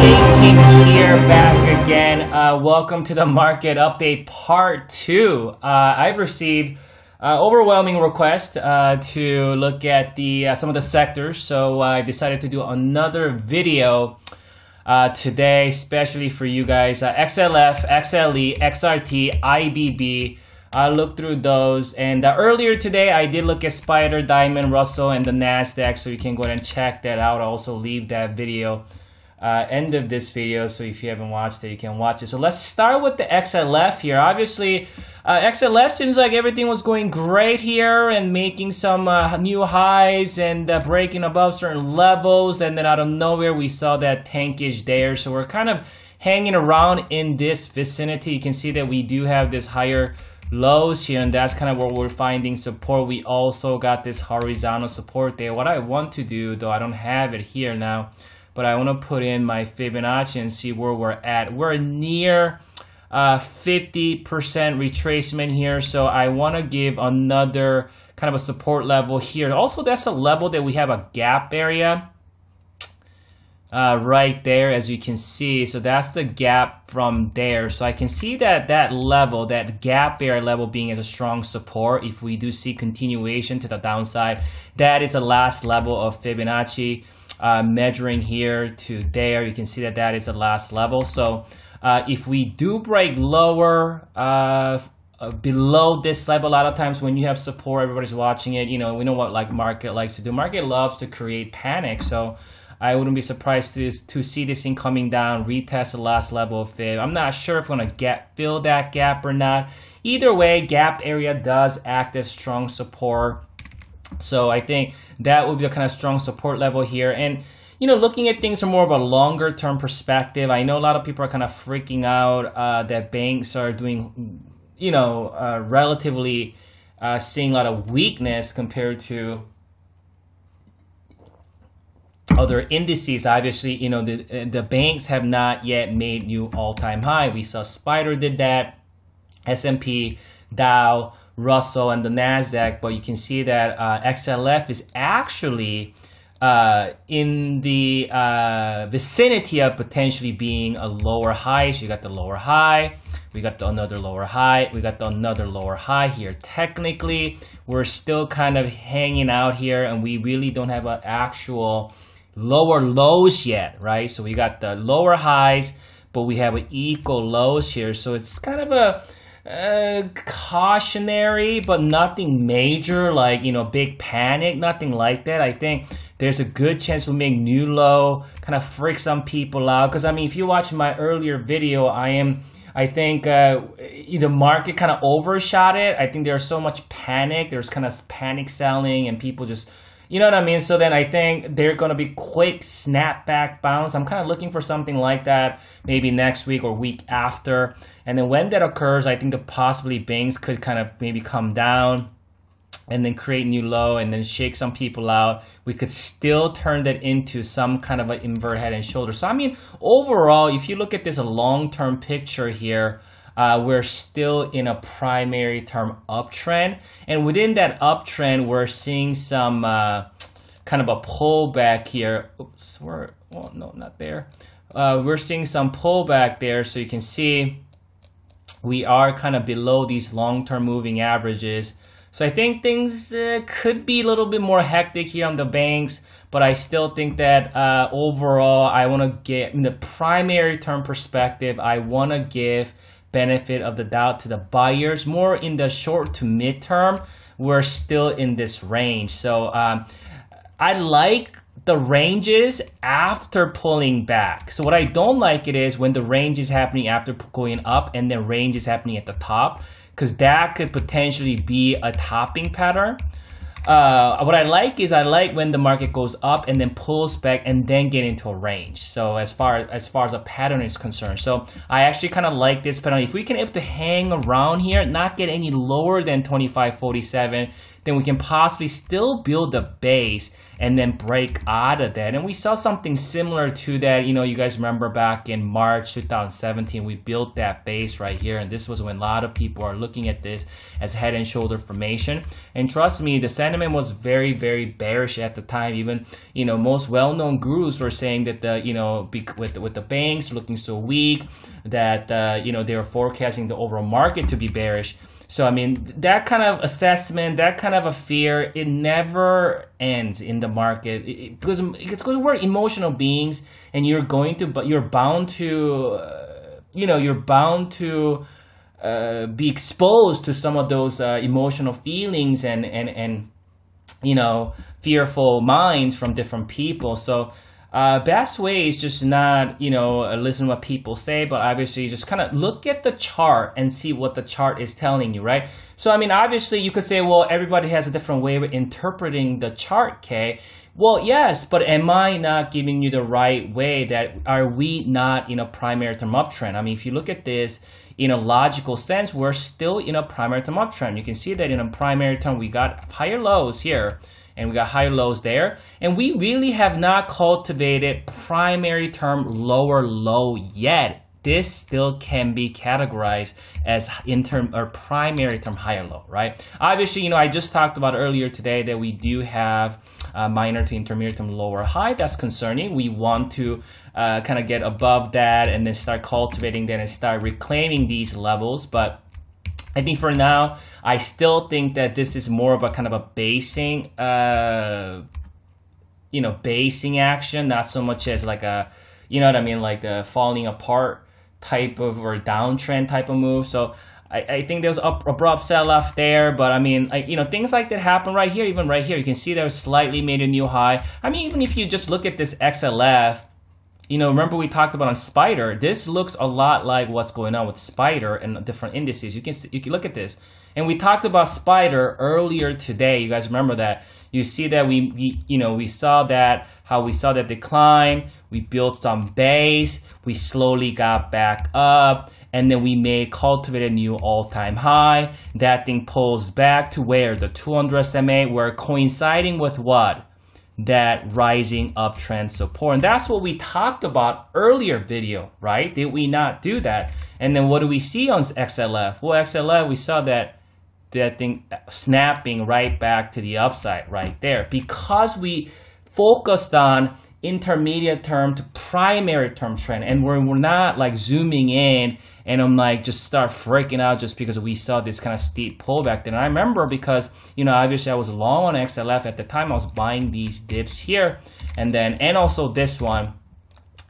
King here, back again. Welcome to the market update part 2. I've received overwhelming requests to look at the some of the sectors, so I decided to do another video today, especially for you guys. XLF, XLE, XRT, IBB. I looked through those, and earlier today I did look at Spider, Diamond, Russell, and the Nasdaq, so you can go ahead and check that out. I'll also leave that video end of this video, so if you haven't watched it, you can watch it. So let's start with the XLF here. Obviously, XLF seems like everything was going great here and making some new highs and breaking above certain levels, and then out of nowhere we saw that tankage there. So we're kind of hanging around in this vicinity. You can see that we do have this higher lows here, and that's kind of where we're finding support. We also got this horizontal support there. What I want to do, though I don't have it here now, but I want to put in my Fibonacci and see where we're at. We're near 50% retracement here, so I want to give another kind of a support level here. Also, that's a level that we have a gap area right there, as you can see. So that's the gap from there. So I can see that that level, that gap area level, being as a strong support. If we do see continuation to the downside, that is the last level of Fibonacci. Measuring here to there, you can see that that is the last level. So if we do break lower below this level, a lot of times when you have support, everybody's watching it, you know, we know what like market likes to do. Market loves to create panic, so I wouldn't be surprised to see this thing coming down, retest the last level of Fib. I'm not sure if we're gonna fill that gap or not. Either way, gap area does act as strong support. So I think that would be a kind of strong support level here. And, you know, looking at things from more of a longer term perspective, I know a lot of people are kind of freaking out that banks are doing, you know, relatively seeing a lot of weakness compared to other indices. Obviously, you know, the banks have not yet made new all-time high. We saw Spider did that, S&P, Dow, Russell, and the Nasdaq, but you can see that XLF is actually in the vicinity of potentially being a lower high. So you got the lower high, we got another lower high, we got another lower high here. Technically, we're still kind of hanging out here, and we really don't have an actual lower lows yet, right? So we got the lower highs, but we have an equal lows here. So it's kind of a cautionary, but nothing major, like, you know, big panic, nothing like that. I think there's a good chance we'll make new low, kind of freak some people out. Because I mean, if you watch my earlier video, I think the market kind of overshot it. I think there's so much panic, there's kind of panic selling, and people just, you know what I mean? So then I think they're going to be quick snapback bounce. I'm kind of looking for something like that maybe next week or week after. And then when that occurs, I think that possibly banks could kind of maybe come down and then create new low and then shake some people out. We could still turn that into some kind of an invert head and shoulder. So I mean, overall, if you look at this long-term picture here, we're still in a primary term uptrend, and within that uptrend we're seeing some kind of a pullback here. Oops, no, not there. We're seeing some pullback there, so you can see we are kind of below these long-term moving averages. So I think things could be a little bit more hectic here on the banks, but I still think that overall I want to get, in the primary term perspective, I want to give benefit of the doubt to the buyers. More in the short to mid-term, we're still in this range. So I like the ranges after pulling back. So what I don't like it is when the range is happening after going up and the range is happening at the top, because that could potentially be a topping pattern. What I like is I like when the market goes up and then pulls back and then get into a range. So as far as a pattern is concerned, so I actually kind of like this pattern. If we can able to hang around here, not get any lower than 25.47, then we can possibly still build a base and then break out of that. And we saw something similar to that. You know, you guys remember back in March 2017, we built that base right here. And this was when a lot of people are looking at this as head and shoulder formation. And trust me, the sentiment was very, very bearish at the time. Even, you know, most well-known gurus were saying that the, you know, with the banks looking so weak that, you know, they were forecasting the overall market to be bearish. So, I mean, that kind of assessment, that kind of a fear, it never ends in the market because we're emotional beings, and you're bound to, you know, you're bound to be exposed to some of those emotional feelings and you know, fearful minds from different people. So, best way is just not, you know, listen to what people say, but obviously just kind of look at the chart and see what the chart is telling you, right? So, I mean, obviously you could say, well, everybody has a different way of interpreting the chart, okay? Well, yes, but am I not giving you the right way? That are we not in a primary term uptrend? I mean, if you look at this in a logical sense, we're still in a primary term uptrend. You can see that in a primary term, we got higher lows here, and we got higher lows there, and we really have not cultivated primary term lower low yet. This still can be categorized as primary term higher low, right? Obviously, you know, I just talked about earlier today that we do have minor to intermediate term lower high. That's concerning. We want to kind of get above that and then start cultivating that and start reclaiming these levels. But I think for now, I still think that this is more of a kind of a basing, you know, basing action, not so much as like a, you know what I mean, like the falling apart type of or downtrend type of move. So I think there's abrupt sell-off there, but I mean, you know, things like that happen right here, even right here. You can see that slightly made a new high. I mean, even if you just look at this XLF, you know, remember we talked about on Spider, this looks a lot like what's going on with Spider and different indices. You can look at this. And we talked about Spider earlier today. You guys remember that? You see that we saw that, how we saw that decline. We built some base. We slowly got back up. And then we cultivated a new all-time high. That thing pulls back to where? The 200 SMA were coinciding with what? That rising uptrend support. And that's what we talked about earlier video, right? Did we not do that? And then what do we see on XLF? Well, XLF, we saw that thing snapping right back to the upside right there because we focused on intermediate term to primary term trend, and we're not like zooming in and I'm like just start freaking out just because we saw this kind of steep pullback. Then I remember because, you know, obviously I was long on XLF at the time. I was buying these dips here and also this one.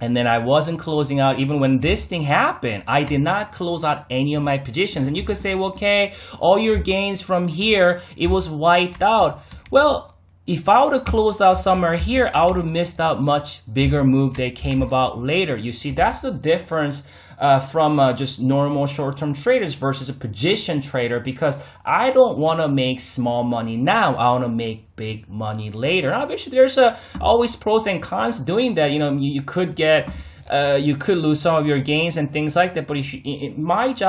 And then I wasn't closing out even when this thing happened. I did not close out any of my positions. And you could say, well, okay, all your gains from here, it was wiped out. Well, if I would have closed out somewhere here, I would have missed out much bigger move that came about later. You see, that's the difference from just normal short-term traders versus a position trader, because I don't want to make small money now. I want to make big money later. Obviously, there's always pros and cons doing that. You know, you could get you could lose some of your gains and things like that. But if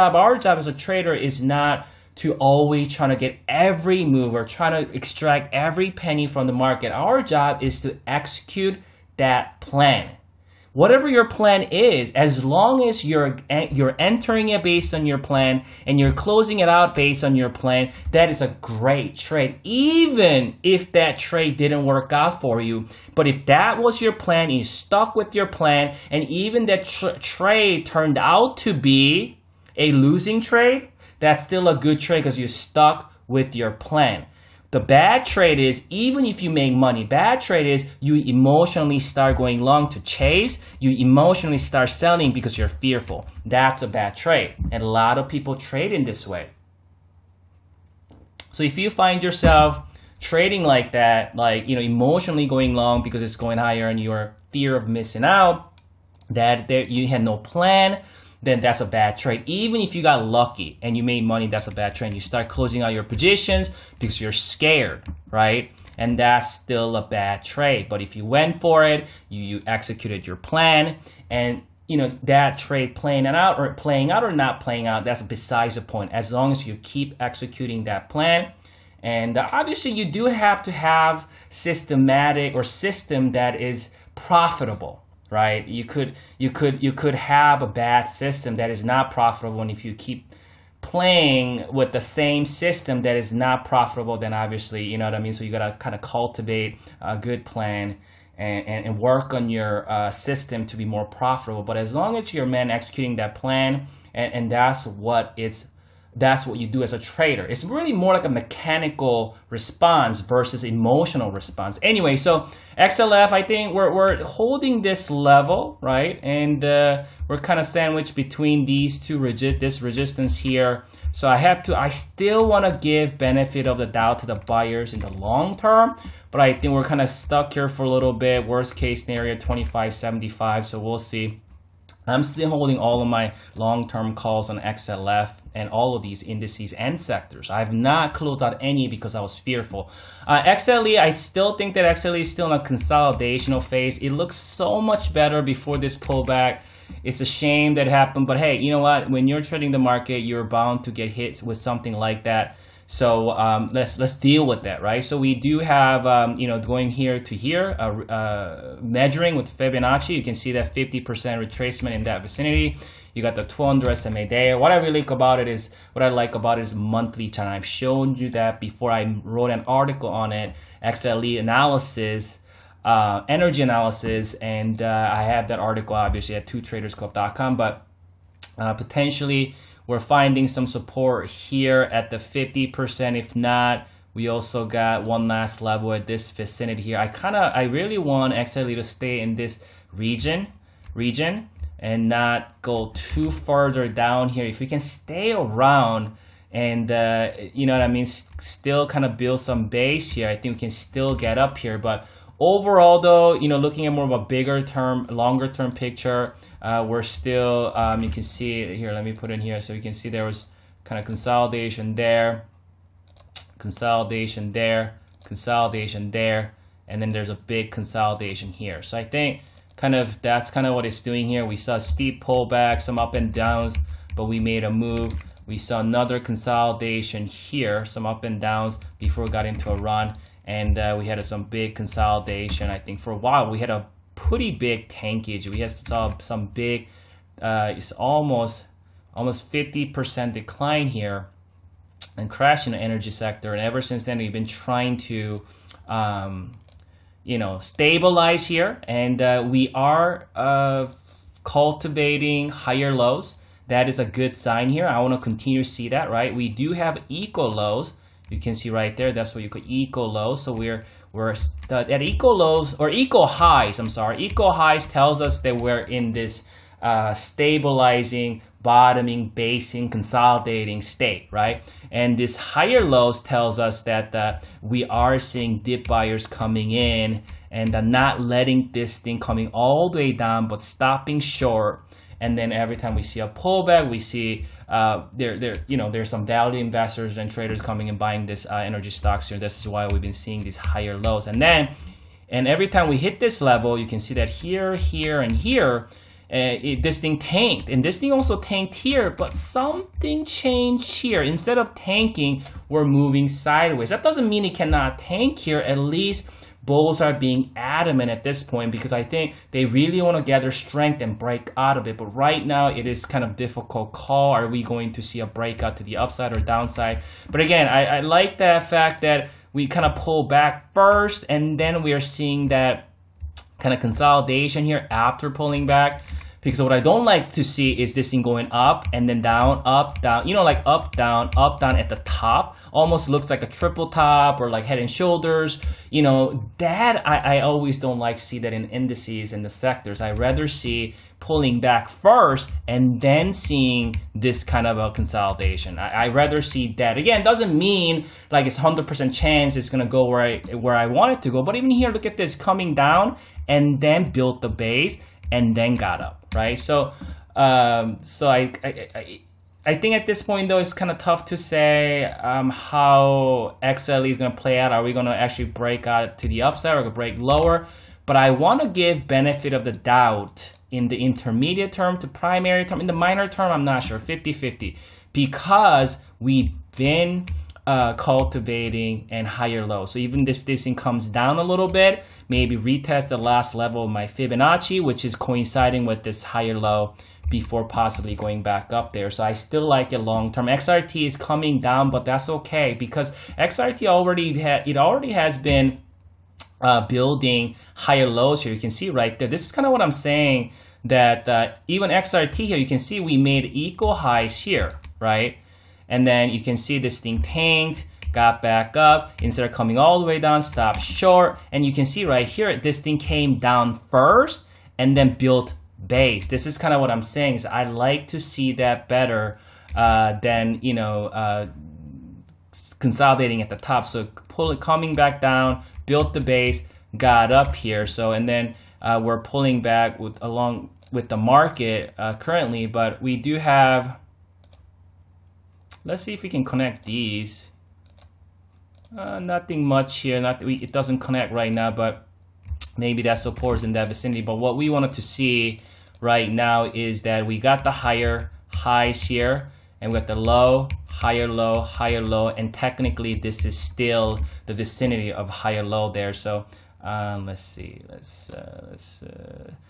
our job as a trader is not to always trying to get every move or trying to extract every penny from the market. Our job is to execute that plan. Whatever your plan is, as long as you're entering it based on your plan and you're closing it out based on your plan, that is a great trade, even if that trade didn't work out for you. But if that was your plan, you stuck with your plan, and even that trade turned out to be a losing trade, that's still a good trade because you're stuck with your plan. The bad trade is, even if you make money, bad trade is you emotionally start going long to chase, you emotionally start selling because you're fearful. That's a bad trade. And a lot of people trade in this way. So if you find yourself trading like that, like, you know, emotionally going long because it's going higher and your fear of missing out, that you had no plan, then that's a bad trade. Even if you got lucky and you made money, that's a bad trade. You start closing out your positions because you're scared, right? And that's still a bad trade. But if you went for it, you executed your plan, and you know that trade playing out or not playing out, that's besides the point. As long as you keep executing that plan And obviously you do have to have systematic or system that is profitable, right? You could have a bad system that is not profitable, and if you keep playing with the same system that is not profitable, then obviously, you know what I mean? So you gotta kind of cultivate a good plan and work on your system to be more profitable. But as long as you're executing that plan, and that's what you do as a trader. It's really more like a mechanical response versus emotional response. Anyway, so XLF, I think we're holding this level, right? And we're kind of sandwiched between these two this resistance here. So I still want to give benefit of the doubt to the buyers in the long term, but I think we're kind of stuck here for a little bit. Worst case scenario, 25.75. So we'll see. I'm still holding all of my long-term calls on XLF and all of these indices and sectors. I have not closed out any because I was fearful. XLE, I still think that XLE is still in a consolidational phase. It looks so much better before this pullback. It's a shame that happened, but hey, you know what? When you're trading the market, you're bound to get hit with something like that. So let's deal with that, right? So we do have, going here to here, measuring with Fibonacci. You can see that 50% retracement in that vicinity. You got the 200 SMA there. What I like about it is monthly chart. I've shown you that before. I wrote an article on it, XLE analysis, energy analysis, and I have that article obviously at twotradersclub.com. But potentially, we're finding some support here at the 50%. If not, we also got one last level at this vicinity here. I really want XLE to stay in this region and not go too further down here. If we can stay around and you know what I mean, still kind of build some base here, I think we can still get up here. But overall though, looking at more of a bigger term, longer term picture, we're still, you can see it here. Let me put it in here so you can see there was kind of consolidation there, consolidation there, consolidation there, and then there's a big consolidation here. So I think that's kind of what it's doing here. We saw a steep pullback, some up and downs, but we made a move. We saw another consolidation here, some up and downs before we got into a run. And we had some big consolidation. I think for a while we had a pretty big tankage. We had some big, it's almost 50% decline here and crash in the energy sector. And ever since then, we've been trying to, stabilize here. And we are cultivating higher lows. That is a good sign here. I want to continue to see that, right? We do have eco lows. You can see right there, that's what you call eco lows. So we're at eco lows, or eco highs, I'm sorry. Eco highs tells us that we're in this stabilizing, bottoming, basing, consolidating state, right? And this higher lows tells us that we are seeing dip buyers coming in and not letting this thing coming all the way down, but stopping short. And then every time we see a pullback, we see there's some value investors and traders coming and buying this energy stocks here. This is why we've been seeing these higher lows. And every time we hit this level, you can see that here, here, and here, this thing tanked. And this thing also tanked here, but something changed here. Instead of tanking, we're moving sideways. That doesn't mean it cannot tank here. At least bulls are being adamant at this point because I think they really want to gather strength and break out of it. But right now, it is kind of difficult call. Are we going to see a breakout to the upside or downside? But again, I like that fact that we kind of pull back first, and then we are seeing that kind of consolidation here after pulling back. Because what I don't like to see is this thing going up and then down, like up, down at the top. Almost looks like a triple top or like head and shoulders. That I always don't like to see that in indices and the sectors. I rather see pulling back first and then seeing this kind of a consolidation. I rather see that. Again, doesn't mean like it's 100% chance it's gonna go where I want it to go. But even here, look at this coming down and then built the base and then got up, right? So I think at this point though, it's kind of tough to say how XLE is going to play out. Are we going to actually break out to the upside or break lower? But I want to give benefit of the doubt in the intermediate term to primary term. In the minor term, I'm not sure, 50-50, because we've been cultivating and higher low. So even if this thing comes down a little bit, maybe retest the last level of my Fibonacci, which is coinciding with this higher low before possibly going back up there. So I still like it long term. XRT is coming down, but that's okay because XRT already has been building higher lows here. You can see right there. This is kind of what I'm saying, that even XRT here, you can see we made equal highs here, right? And then you can see this thing tanked, got back up, instead of coming all the way down, stopped short. And you can see right here, this thing came down first and then built base. This is kind of what I'm saying, is I like to see that better than, you know, consolidating at the top. So coming back down, built the base, got up here. So, and then we're pulling back along with the market currently, but we do have, let's see if we can connect these. Nothing much here. It doesn't connect right now, but maybe that support is in that vicinity. But what we wanted to see right now is that we got the higher highs here, and we got the low, higher low, and technically this is still the vicinity of higher low there. So let's see,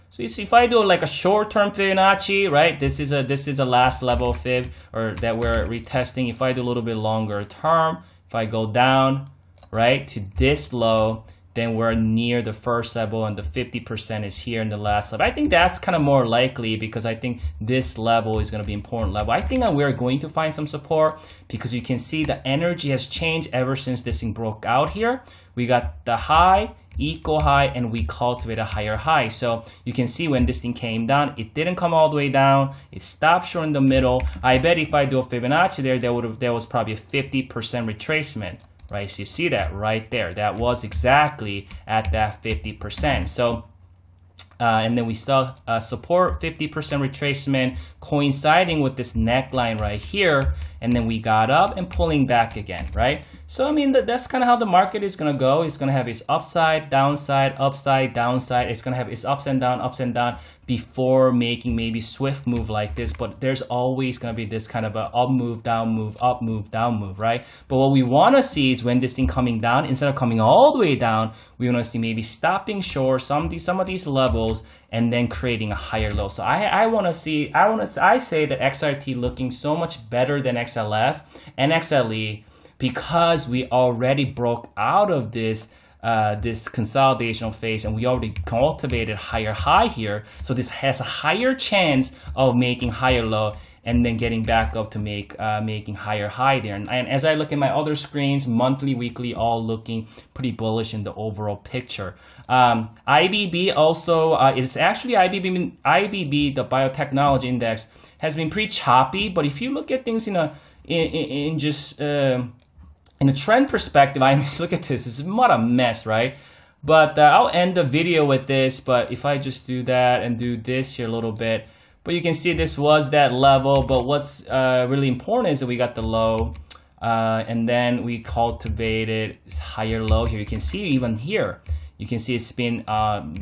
so you see, if I do like a short-term Fibonacci, right? This is a last level fib, or that we're retesting. If I do a little bit longer term, if I go down, right, to this low, then we're near the first level, and the 50% is here in the last level. I think that's kind of more likely, because I think this level is going to be important level. I think we're going to find some support, because you can see the energy has changed ever since this thing broke out here. We got the high, equal high, and we cultivate a higher high. So you can see when this thing came down, it didn't come all the way down. It stopped short in the middle. I bet if I do a Fibonacci there was probably a 50% retracement. Right, so you see that right there. That was exactly at that 50%. So, and then we saw support 50% retracement coinciding with this neckline right here, and then we got up and pulling back again, right? So I mean that's kind of how the market is gonna go. It's gonna have its upside, downside, upside, downside. It's gonna have its ups and down before making maybe swift move like this. But there's always gonna be this kind of a up move, down move, right? But what we wanna see is when this thing coming down, instead of coming all the way down, we wanna see maybe stopping short some of these levels and then creating a higher low. So I say that XRT looking so much better than XLF and XLE, because we already broke out of this this consolidational phase, and we already cultivated higher high here. So this has a higher chance of making higher low and then getting back up to making higher high there. And as I look at my other screens, monthly, weekly, all looking pretty bullish in the overall picture. IBB also, it's actually IBB, the biotechnology index, has been pretty choppy. But if you look at things in a trend perspective, I just look at this. It's what a mess, right? But I'll end the video with this. But if I just do that and do this here a little bit, but you can see this was that level. But what's really important is that we got the low, and then we cultivated this higher low here. You can see even here, you can see it's been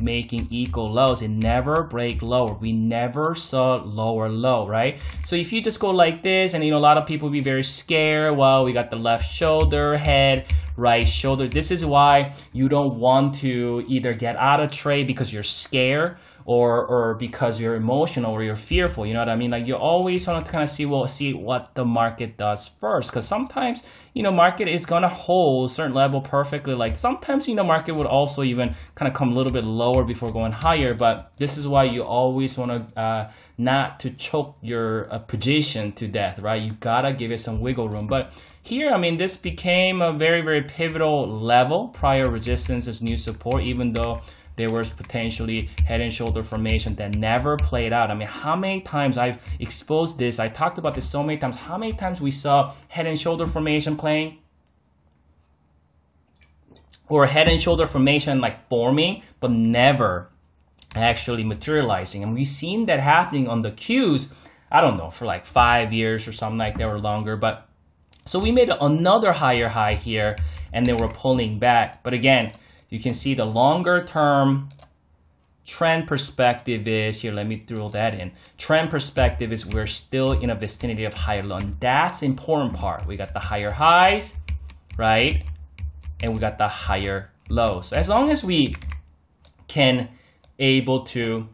making equal lows. It never break lower. We never saw lower low, right? So if you just go like this, and a lot of people be very scared. Well, we got the left shoulder, head, right shoulder. This is why you don't want to either get out of trade because you're scared, or because you're emotional or you're fearful. You know what I mean? Like, you always want to kind of see what the market does first, because sometimes market is gonna hold a certain level perfectly. Like sometimes market would also even kind of come a little bit lower before going higher. But this is why you always want to not to choke your position to death, right? You gotta give it some wiggle room. But here, I mean, this became a very, very pivotal level. Prior resistance is new support, even though there was potentially head and shoulder formation that never played out. I mean, how many times I've exposed this? I talked about this so many times. How many times we saw head and shoulder formation playing? Or head and shoulder formation like forming, but never actually materializing. And we've seen that happening on the Qs, I don't know, for like 5 years or something like that, or longer. But so we made another higher high here, and then we're pulling back. But again, you can see the longer term trend perspective is here. Let me throw that in. Trend perspective is we're still in a vicinity of higher low, and that's the important part. We got the higher highs, right? And we got the higher low. So as long as we can able to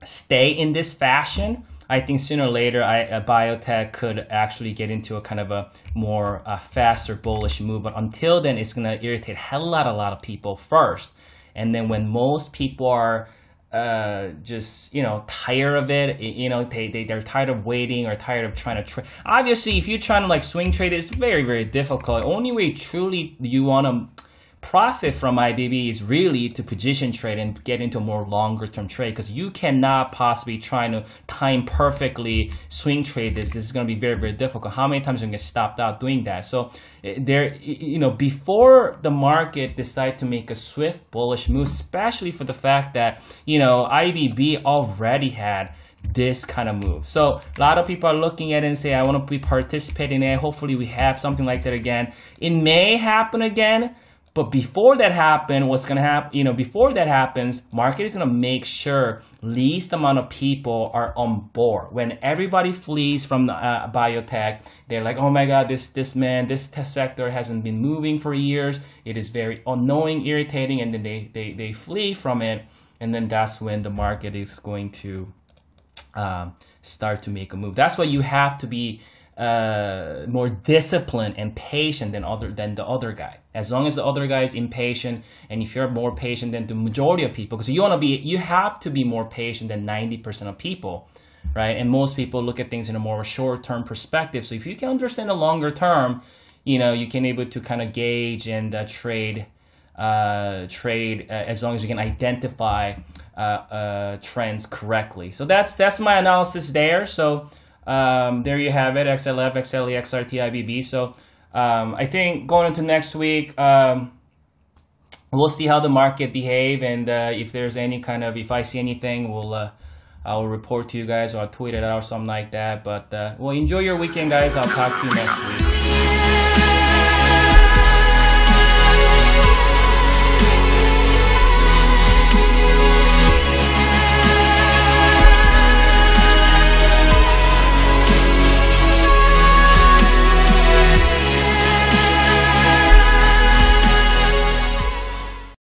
stay in this fashion, I think sooner or later, biotech could actually get into a kind of a more faster bullish move. But until then, it's going to irritate a lot of people first. And then when most people are just, you know, tired of it, you know, they're tired of waiting or tired of trying to trade. Obviously, if you're trying to like swing trade, it's very difficult. Only way truly you want to profit from IBB is really to position trade and get into a more longer term trade, because you cannot possibly try to time perfectly swing trade this. This is going to be very difficult. How many times are you going to get stopped out doing that? So there, you know, before the market decide to make a swift bullish move, especially for the fact that, you know, IBB already had this kind of move. So a lot of people are looking at it and say, I want to be participating in it. Hopefully we have something like that again. It may happen again. But before that happens, what's going to happen, you know, before that happens, market is going to make sure least amount of people are on board. When everybody flees from biotech, they're like, oh my God, this sector hasn't been moving for years. It is very annoying, irritating, and then they flee from it. And then that's when the market is going to start to make a move. That's why you have to be more disciplined and patient than the other guy. As long as the other guy is impatient, and if you're more patient than the majority of people, because you have to be more patient than 90% of people, right? And most people look at things in a more short-term perspective. So if you can understand the longer term, you know, you can able to kind of gauge and trade as long as you can identify trends correctly. So that's my analysis there. So there you have it, XLF XLE XRT IBB. So I think going into next week, we'll see how the market behave, and if there's any kind of, if I see anything, I'll report to you guys, or I'll tweet it out or something like that. But well, enjoy your weekend, guys. I'll talk to you next week.